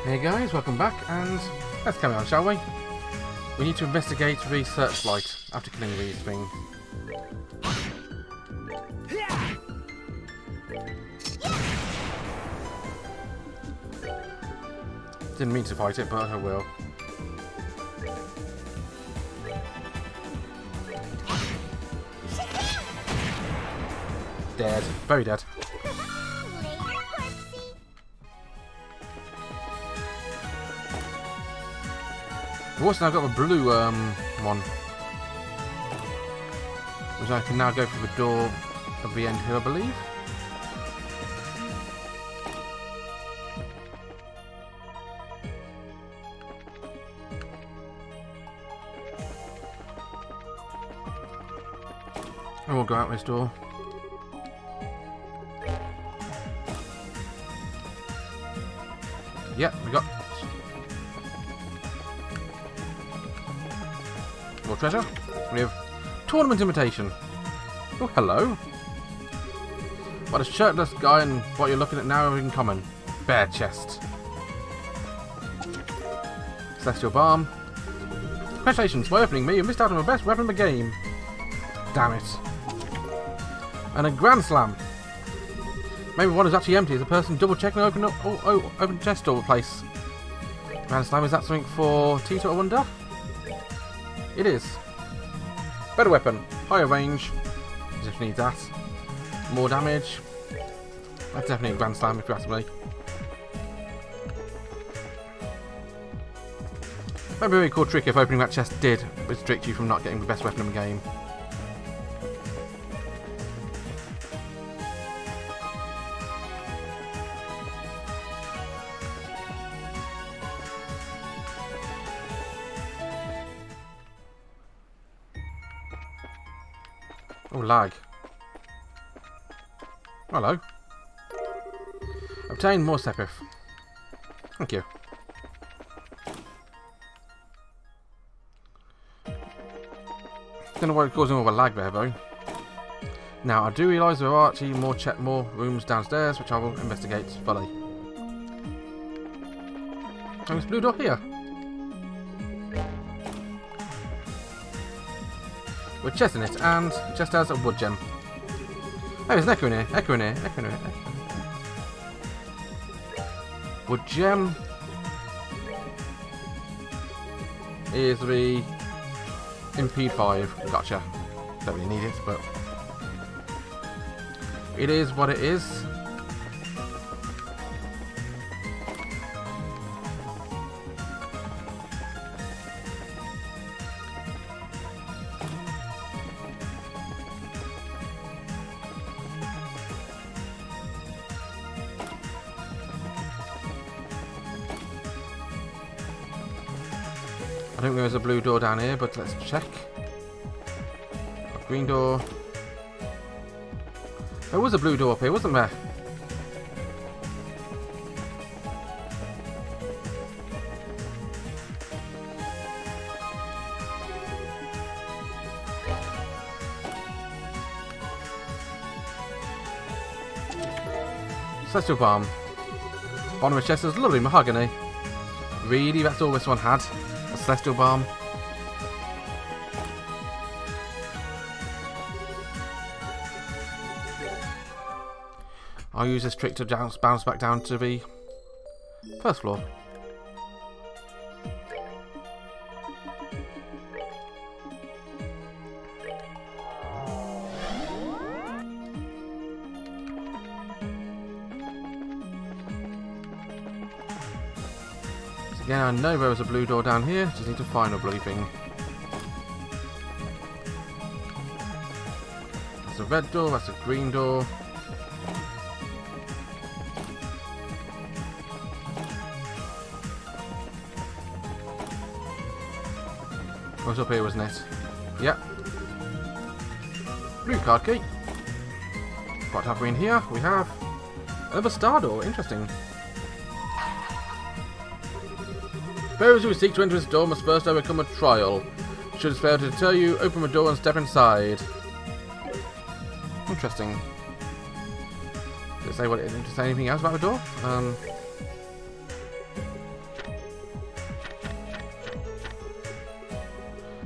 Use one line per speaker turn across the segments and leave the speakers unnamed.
Hey guys, welcome back, and let's carry on, shall we? We need to investigate the searchlight after killing these thing. Didn't mean to fight it, but I will. Dead. Very dead. I've also now got the blue one, which I can now go through the door at the end here, I believe. And we'll go out this door. Yep, we got more treasure. We have tournament invitation. Oh, hello. What a shirtless guy and what you're looking at now have in common. Bare chest. Celestial Balm. Congratulations, by opening me, you missed out on the best weapon in the game. Damn it. And a Grand Slam. Maybe one is actually empty. Is a person double checking open chest door place? Grand Slam, is that something for Tito, I wonder? It is. Better weapon. Higher range. As if you need that. More damage. That's definitely a Grand Slam if you ask me. Might be a very cool trick if opening that chest did restrict you from not getting the best weapon in the game. Oh, lag. Hello. Obtain more Sepith. Thank you. Don't know what's causing all the lag there, though. Now, I do realise there are actually more rooms downstairs, which I will investigate fully. And this blue door here. With chest in it, and chest has a wood gem. Oh, there's an echo in here, echo in here, echo in here. Wood gem is the Impede 5. Gotcha. Don't really need it, but it is what it is. I think there's a blue door down here, but let's check. A green door. There was a blue door up here, wasn't there? Celestial Balm. Bottom of the chest is lovely mahogany. Really, that's all this one had? A Celestial Balm. I'll use this trick to bounce back down to the first floor. Again, I know there was a blue door down here, just need to find a blue thing. That's a red door, that's a green door. It was up here, wasn't it? Yep. Blue card key. What have we in here? We have another star door, interesting. Those who seek to enter this door must first overcome a trial. Should it fail to deter you, open the door and step inside. Interesting. Did it say anything else about the door?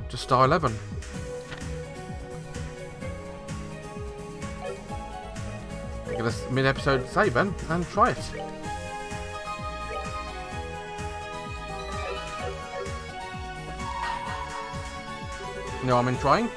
Just star 11. Get this mid-episode save then and try it. No harm in trying.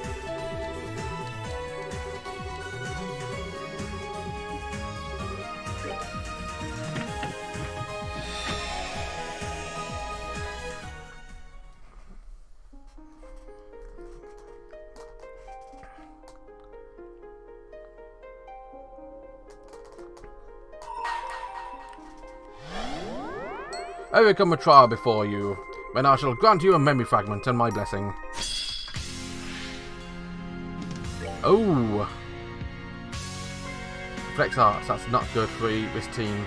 I will come a trial before you, when I shall grant you a memory fragment and my blessing. Oh! Flex Arts, that's not good for this team.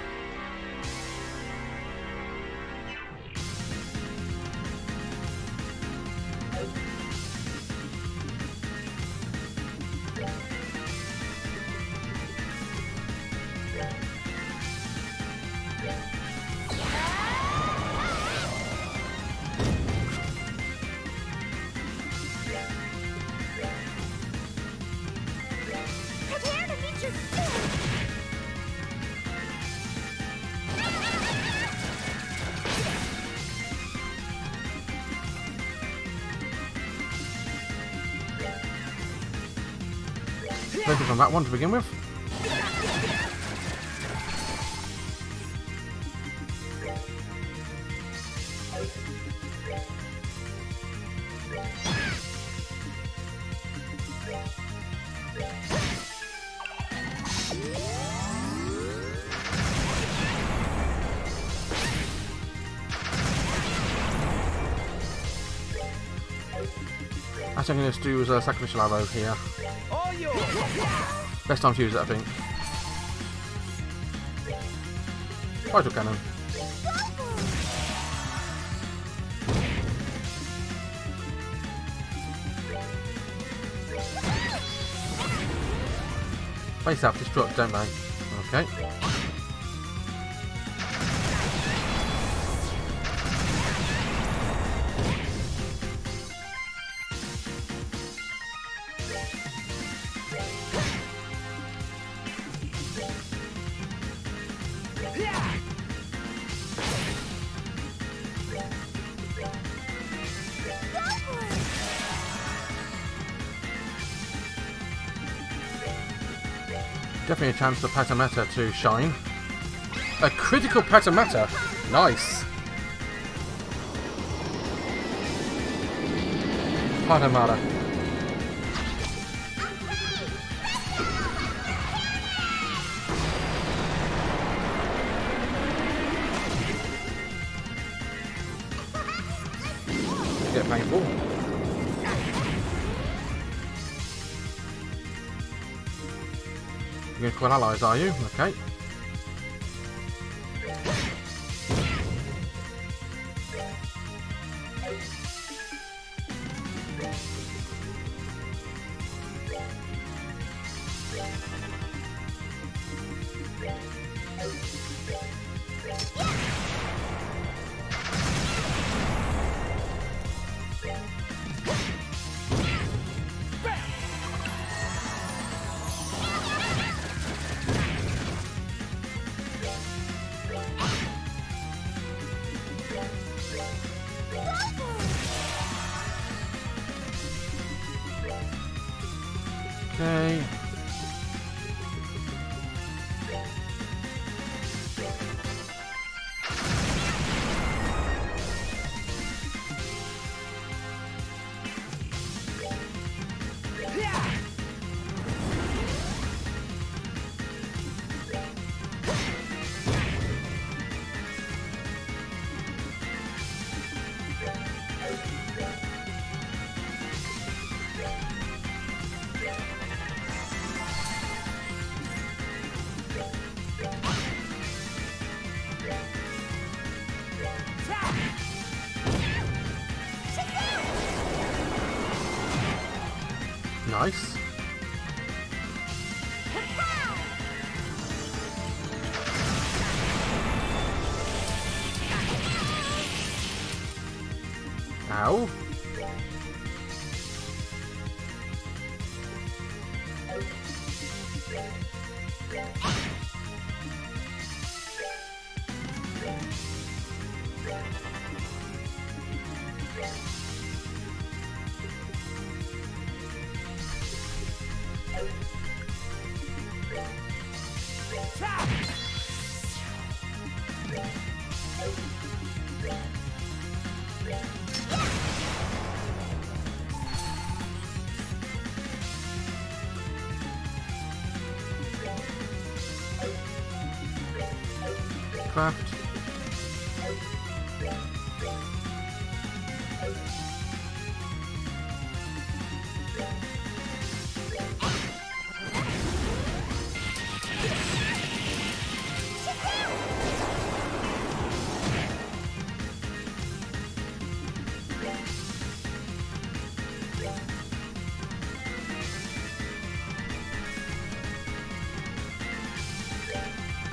Focus on that one to begin with. Actually, I'm going to do a sacrificial arrow here. Best time to use it, I think. Vital cannon. They self-destruct, don't they? Okay. Definitely a chance for Patameta to shine. A critical Patameta! Nice! Patamata. Get painful. You're going to call allies, are you? Okay. Okay. Nice. Ow. Craft.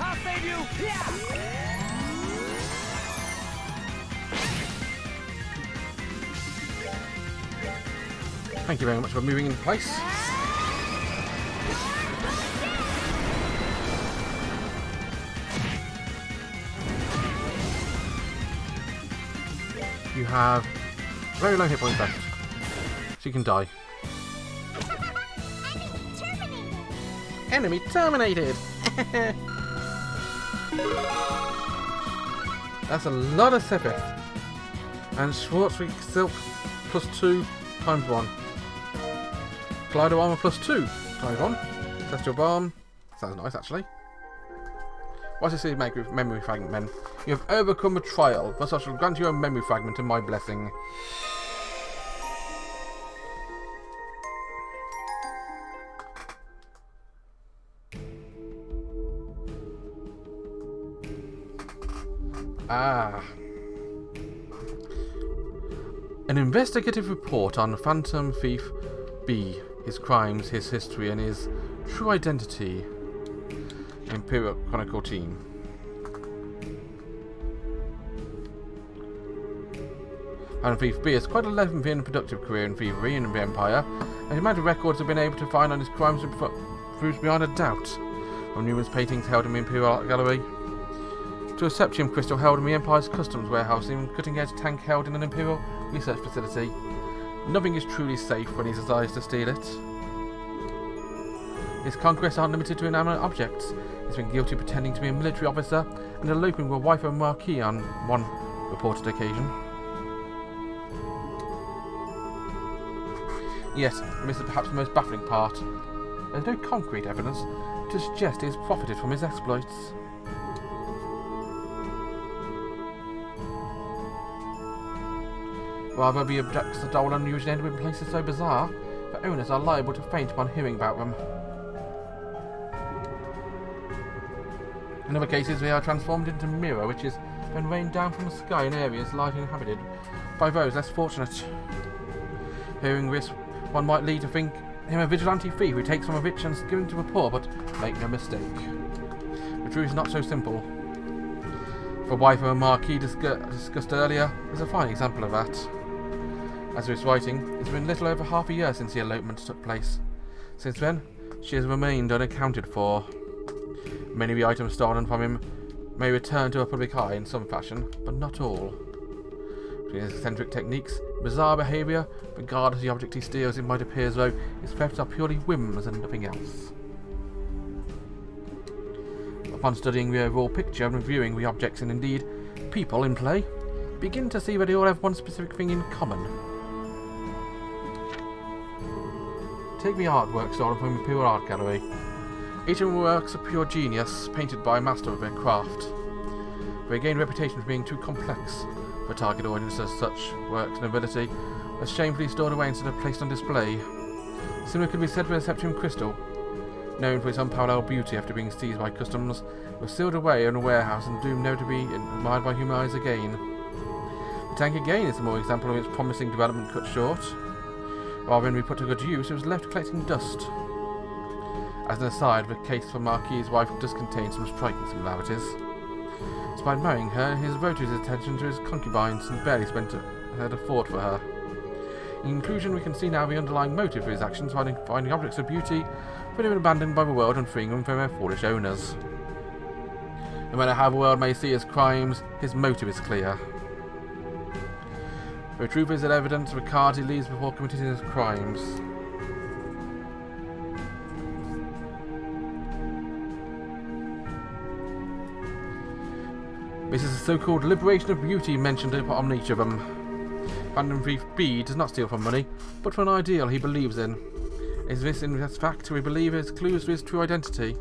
I'll save you! Yeah!
Thank you very much for moving into place. You have very low hit points left, so you can die. Enemy terminated! That's a lot of Sepith. And Schwarzwick Silk +2 times 1. Glider Armor +2 times 1. Celestial Bomb. Sounds nice actually. What's this memory fragment, men? You have overcome a trial, thus I shall grant you a memory fragment and my blessing. Ah. An investigative report on Phantom Thief B, his crimes, his history, and his true identity. Imperial Chronicle Team. Phantom Thief B has quite a lengthy and productive career in thievery in the Empire, and the amount of records have been able to find on his crimes proves beyond a doubt. From numerous paintings held in the Imperial Art Gallery, to a Septian crystal held in the Empire's customs warehouse, even cutting-edge tank held in an Imperial research facility. Nothing is truly safe when he desires to steal it. His conquests aren't limited to inanimate objects. He's been guilty of pretending to be a military officer and eloping with a wife of a marquis on one reported occasion. Yet, and this is perhaps the most baffling part, there's no concrete evidence to suggest he has profited from his exploits. Rather, the objects stolen usually end up in places so bizarre that owners are liable to faint upon hearing about them. In other cases, they are transformed into mirror, which is then rained down from the sky in areas largely inhabited by those less fortunate. Hearing this, one might lead to think him a vigilante thief who takes from the rich and is giving to the poor, but make no mistake. The truth is not so simple. The wife of a marquis discussed earlier is a fine example of that. As of this writing, it's been little over half a year since the elopement took place. Since then, she has remained unaccounted for. Many of the items stolen from him may return to a public eye in some fashion, but not all. Between his eccentric techniques, bizarre behaviour, regardless of the object he steals, it might appear as though his thefts are purely whims and nothing else. Upon studying the overall picture and reviewing the objects and indeed people in play, begin to see that they all have one specific thing in common. Take the artwork stolen from the Imperial Art Gallery. Each of them works of pure genius, painted by a master of their craft. They gained a reputation for being too complex for target audiences. Such works and ability are shamefully stored away instead of placed on display. Similar could be said for the Septian crystal. Known for its unparalleled beauty after being seized by customs, it was sealed away in a warehouse and doomed never to be admired by human eyes again. The tank again is a more example of its promising development cut short. Rather than be put to good use, it was left collecting dust. As an aside, the case for Marquis's wife does contain some striking similarities. Despite marrying her, he has devoted his attention to his concubines and barely spent a thought for her. In conclusion, we can see now the underlying motive for his actions, finding objects of beauty, putting them abandoned by the world and freeing them from their foolish owners. No matter how the world may see his crimes, his motive is clear. The truth is that evidence of the cards he leaves before committing his crimes. This is the so-called liberation of beauty mentioned upon each of them. Phantom Thief B does not steal for money, but for an ideal he believes in. Is this in fact we believe is clues to his true identity?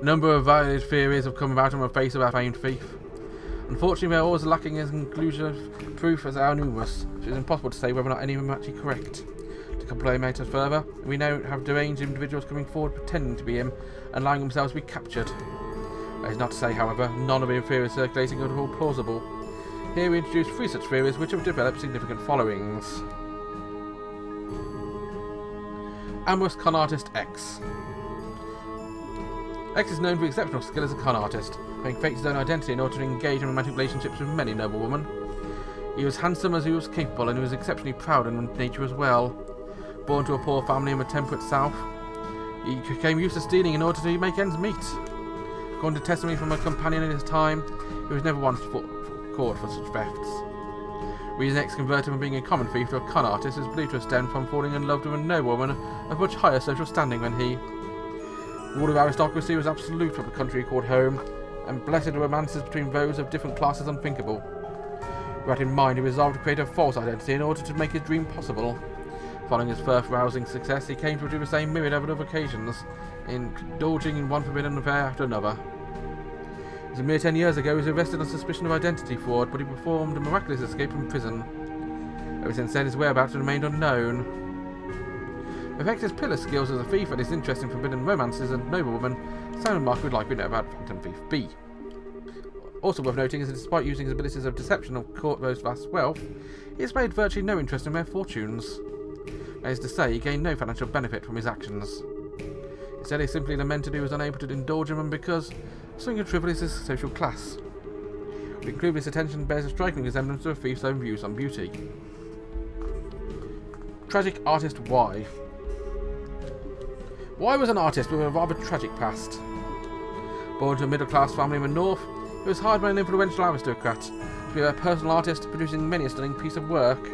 A number of valid theories have come about on the face of our famed thief. Unfortunately, they are always lacking as conclusive proof as are numerous, so it is impossible to say whether or not any of them are actually correct. To complain matters further, we now have deranged individuals coming forward pretending to be him and allowing themselves to be captured. That is not to say, however, none of the theories circulating are at all plausible. Here we introduce 3 such theories which have developed significant followings. Amorous Con Artist X. X is known for exceptional skill as a con artist, having faked his own identity in order to engage in romantic relationships with many noble women. He was handsome as he was capable, and he was exceptionally proud in nature as well. Born to a poor family in the temperate south, he became used to stealing in order to make ends meet. According to testimony from a companion in his time, he was never once caught for such thefts. The reason X converted from being a common thief to a con artist is believed to stem from falling in love with a noblewoman of much higher social standing than he. The rule of aristocracy was absolute from the country he called home, and blessed romances between those of different classes unthinkable. With that in mind, he resolved to create a false identity in order to make his dream possible. Following his first rousing success, he came to do the same myriad of other occasions, indulging in one forbidden affair after another. It was a mere 10 years ago he was arrested on suspicion of identity fraud, but he performed a miraculous escape from prison. Ever since then, his whereabouts have remained unknown. With X's pillar skills as a thief and his interest in forbidden romances and noblewomen, sound mark would likely know about Phantom Thief B. Also worth noting is that despite using his abilities of deception to court those vast wealth, he displayed virtually no interest in their fortunes. That is to say, he gained no financial benefit from his actions. Instead, he simply lamented he was unable to indulge in them because something as trivial as his social class. To include this attention bears a striking resemblance to a thief's own views on beauty. Tragic artist Y. Y was an artist with a rather tragic past. Born to a middle-class family in the north, he was hired by an influential aristocrat to be a personal artist, producing many a stunning piece of work.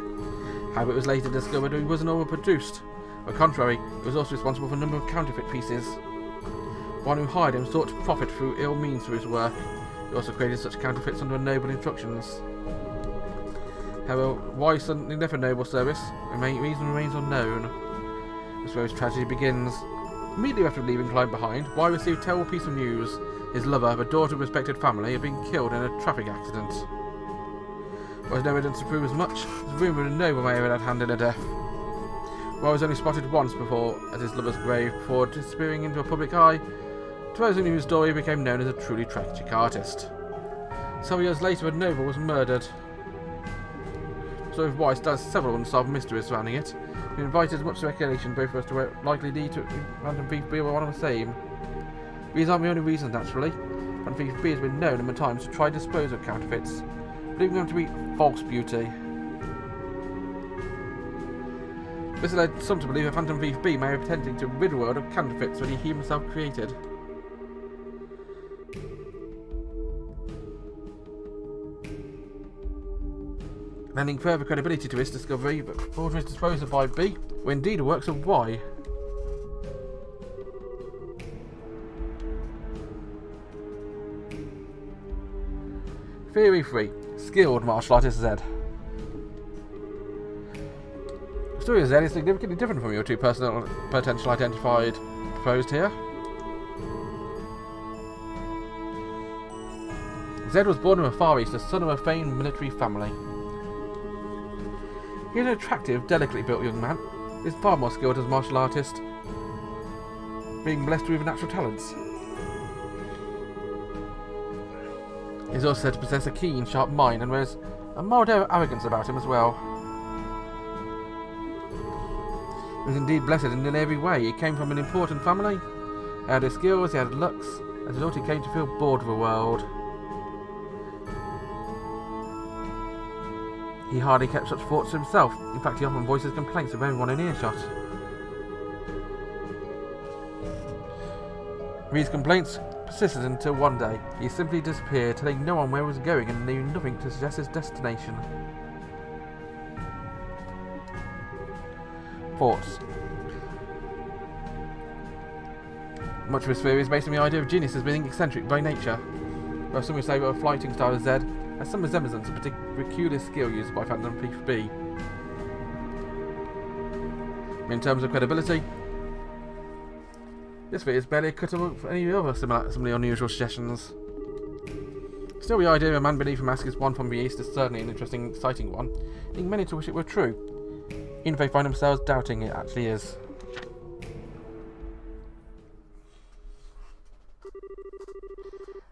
However, it was later discovered he wasn't overproduced. On the contrary, he was also responsible for a number of counterfeit pieces. One who hired him sought to profit through ill means through his work. He also created such counterfeits under noble instructions. However, why suddenly left a noble service? The main reason remains unknown. This is where his tragedy begins. Immediately after leaving Clyde behind, Y received a terrible piece of news. His lover, the daughter of a respected family, had been killed in a traffic accident. There was no evidence to prove as much. It was rumoured that no one may have had hand in her death. Y was only spotted once before at his lover's grave before disappearing into a public eye. To those who knew his story, he became known as a truly tragic artist. Several years later, a noble was murdered. So if Y still has several unsolved mysteries surrounding it, we invite as much speculation both as to where it likely lead to Phantom Thief B or one of the same. These aren't the only reasons, naturally. Phantom Thief B has been known in the times to try to dispose of counterfeits, believing them to be false beauty. This led some to believe that Phantom Thief B may be attempting to rid the world of counterfeits that he himself created. Lending further credibility to his discovery, but forgeries disposed of by B were indeed the works of Y. Theory 3. Skilled martial artist Z. The story of Z is significantly different from your two potential identified proposed here. Z was born in the Far East, the son of a famed military family. He is an attractive, delicately built young man. He is far more skilled as a martial artist, being blessed with natural talents. He is also said to possess a keen, sharp mind, and wears a mild air of arrogance about him as well. He was indeed blessed in nearly every way. He came from an important family, he had his skills, he had looks, as a result he came to feel bored of the world. He hardly kept such thoughts to himself. In fact, he often voices complaints of everyone in earshot. These complaints persisted until one day he simply disappeared, telling no one where he was going and knew nothing to suggest his destination. Thoughts. Much of his theory is based on the idea of genius as being eccentric by nature. Whereas some would say that a fighting style of Z has some resemblance to a peculiar skill used by Phantom Thief B. In terms of credibility, this theory is barely a cut of any other similarly unusual suggestions. Still, the idea of a man beneath a mask is one from the East is certainly an interesting and exciting one, leading many to wish it were true, even if they find themselves doubting it actually is.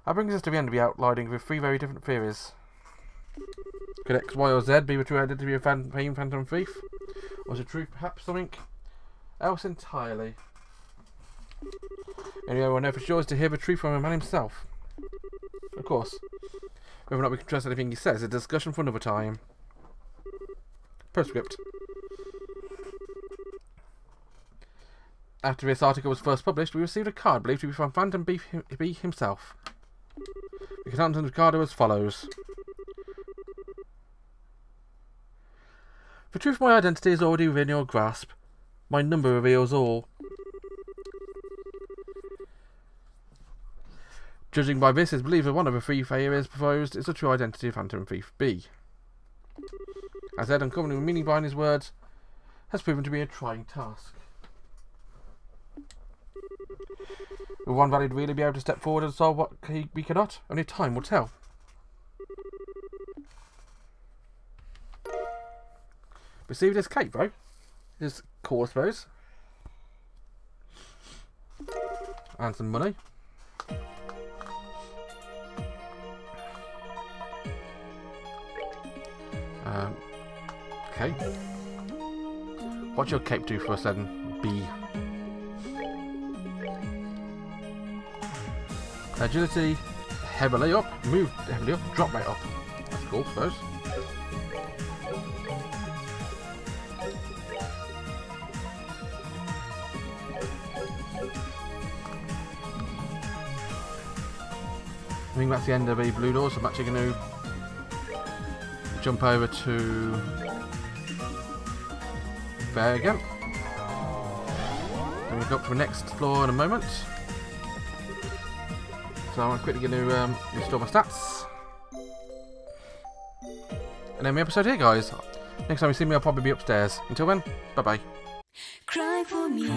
That brings us to the end of the outlining with 3 very different theories. Could X, Y or Z be the true identity of Phantom Thief? Or is the truth perhaps something else entirely? The only way we'll know for sure is to hear the truth from the man himself. Of course, whether or not we can trust anything he says is a discussion for another time. Postscript. After this article was first published, we received a card believed to be from Phantom B himself. The contents of the card are as follows. The truth of my identity is already within your grasp. My number reveals all. Judging by this, it is believed that one of the 3 theories proposed is the true identity of Phantom Thief B. As said, uncovering the meaning behind his words has proven to be a trying task. Will one valid really be able to step forward and solve what we cannot? Only time will tell. Received this cake, though. Is cool, I suppose. And some money. Okay. What's your cape do for us then, B? Agility, heavily up, move heavily up, drop right up. That's cool, I suppose. I think that's the end of the blue doors, so I'm actually going to jump over to there again. And we'll go up to the next floor in a moment. So I'm quickly going to restore my stats. And end the episode here, guys. Next time you see me, I'll probably be upstairs. Until then, bye bye. Cry for me,